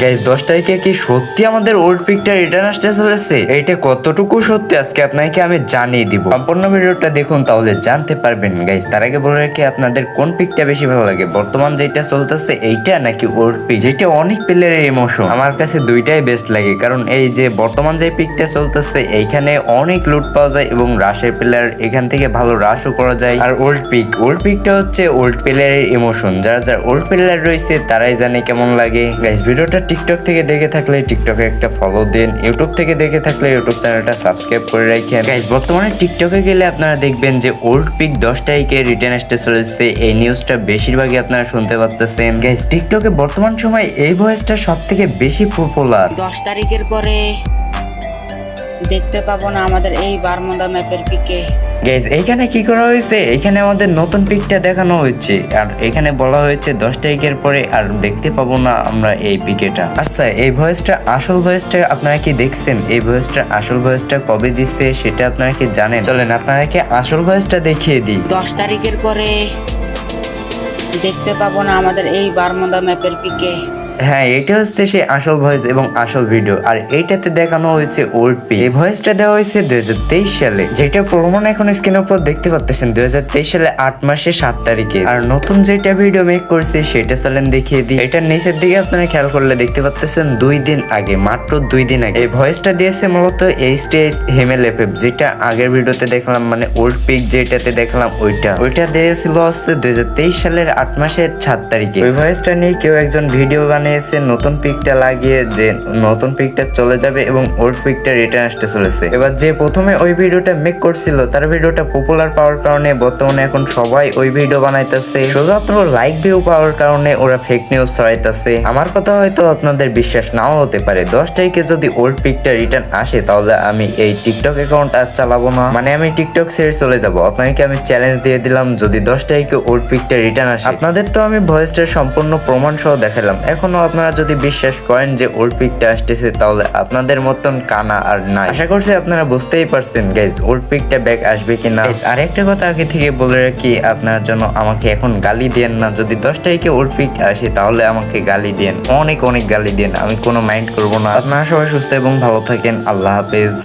Guys 10 তারিখে কি সত্যি আমাদের ওল্ড পিকটা রিটার্ন আসতে চলেছে? এটা কতটুকু সত্যি আজকে আপনাকে আমি জানিয়ে দিব। সম্পূর্ণ ভিডিওটা দেখুন তাহলে জানতে পারবেন। গাইস তার আগে বলে রাখি, আপনাদের কোন পিকটা বেশি ভালো লাগে, বর্তমান যেটা চলতেছে এইটা নাকি ওল্ড পিক যেটা অনেক প্লেয়ারের ইমোশন? আমার কাছে দুইটাই বেস্ট লাগে, কারণ এই যে বর্তমান যে পিকটা চলতেছে এইখানে অনেক লুট পাওয়া যায় এবং রাশের প্লেয়ার এখান থেকে ভালো রাশও করা যায়। আর ওল্ড পিকটা হচ্ছে ওল্ড প্লেয়ারের ইমোশন, যারা যারা ওল্ড প্লেয়ার রয়েছে তারাই জানে কেমন লাগে। গাইস ভিডিওটা টিকটক থেকে দেখে থাকলে টিকটকে একটা ফলো দেন, ইউটিউব থেকে দেখে থাকলে ইউটিউব চ্যানেলটা সাবস্ক্রাইব করে রাখেন। গাইস বর্তমানে টিকটকে গেলে আপনারা দেখবেন যে ওল্ড পিক 10 তারিখে রিটার্ন আসতে চলেছে। এই নিউজটা বেশিরভাগই আপনারা শুনতে পাচ্ছেন। গাইস টিকটকে বর্তমান সময় এই ভয়েসটা সব থেকে বেশি পপুলার। 10 তারিখের পরে দেখতে পাবো না আমাদের এই বারমুদা ম্যাপের পিকে। গাইস এইখানে কি করা হয়েছে, এখানে আমাদের নতুন পিকটা দেখানো হয়েছে আর এখানে বলা হয়েছে 10 তারিখের পরে আর দেখতে পাবো না আমরা এই পিকেটা। আচ্ছা এই ভয়েসটা আসল ভয়েসটা আপনারা কি দেখছেন? এই ভয়েসটা আসল ভয়েসটা কবে দিচ্ছে সেটা আপনারা কি জানেন? চলেন আপনাদেরকে আসল ভয়েসটা দেখিয়ে দিই। 10 তারিখের পরে দেখতে পাবো না আমাদের এই বারমুদা ম্যাপের পিকে। হ্যাঁ এটা হচ্ছে সেই আসল ভয়েস এবং আসল ভিডিও, আর এইটাতে দেখানো হয়েছে ওল্ড পিক। এই ভয়েসটা দেওয়া হয়েছে 2023 সালে, যেটা প্রমাণ এখন স্ক্রিনের উপর দেখতে পাচ্ছেন 2023 সালে 8 মাসে 7 তারিখে। আর নতুন যেটা ভিডিও মেক করছে সেটা চলেন দেখিয়ে দিই। এটার নিচের দিকে আপনারা খেয়াল করলে দেখতে পাচ্ছেন 2 দিন আগে, মাত্র 2 দিন আগে এই ভয়েসটা দিয়েছে মূলত HTS হিমেল এফএফ, যেটা আগের ভিডিওতে দেখলাম, মানে ওল্ড পিক যেটাতে দেখলাম ওইটা দিয়েছিল হচ্ছে 2023 সালের 8 মাসের 7 তারিখে। ওই ভয়েসটা নিয়ে কেউ একজন ভিডিও বানিয়েছে নতুন পিকটা লাগিয়ে, যে নতুন পিকটা চলে যাবে এবং ওল্ড পিকটা রিটার্ন আসতে চলেছে। এবার যে প্রথমে ওই ভিডিওটা মেক করছিল তার ভিডিওটা পপুলার পাওয়ার কারণে বর্তমানে এখন সবাই ওই ভিডিও বানাইতেছে, শুধুমাত্র লাইক ভিউ পাওয়ার কারণে ওরা ফেক নিউজ ছড়াইতেছে। আমার কথা হয়তো আপনাদের বিশ্বাস নাও হতে পারে, 10 তারিখে যদি ওল্ড পিকটা রিটার্ন আসে তাহলে আমি এই টিকটক অ্যাকাউন্ট আর চালাবো না, মানে আমি টিকটক ছেড়ে চলে যাবো। আপনাকে আমি চ্যালেঞ্জ দিয়ে দিলাম, যদি 10 তারিখে ওল্ড পিকটা রিটার্ন আসে, আপনাদের তো আমি ভয়েসটার সম্পূর্ণ প্রমাণ সহ দেখালাম, এখনো আপনারা যদি বিশ্বাস করেন যে ওল্ড পিকটা আসতেছে তাহলে আপনাদের মতন কানা আর নাই। আশা করছি আপনারা বুঝতেই পারছেন গাইজ ওল্ড পিকটা ব্যাক আসবে কিনা। আর একটা কথা আগে থেকে বলে রাখি, আপনার জন্য আমাকে এখন গালি দেন না, যদি 10 তারিখে ওল্ড পিক আসে তাহলে আমাকে গালি দেন, অনেক অনেক গালি দেন, আমি কোনো মাইন্ড করবো না। আপনারা সবাই সুস্থ এবং ভালো থাকেন, আল্লাহ হাফেজ।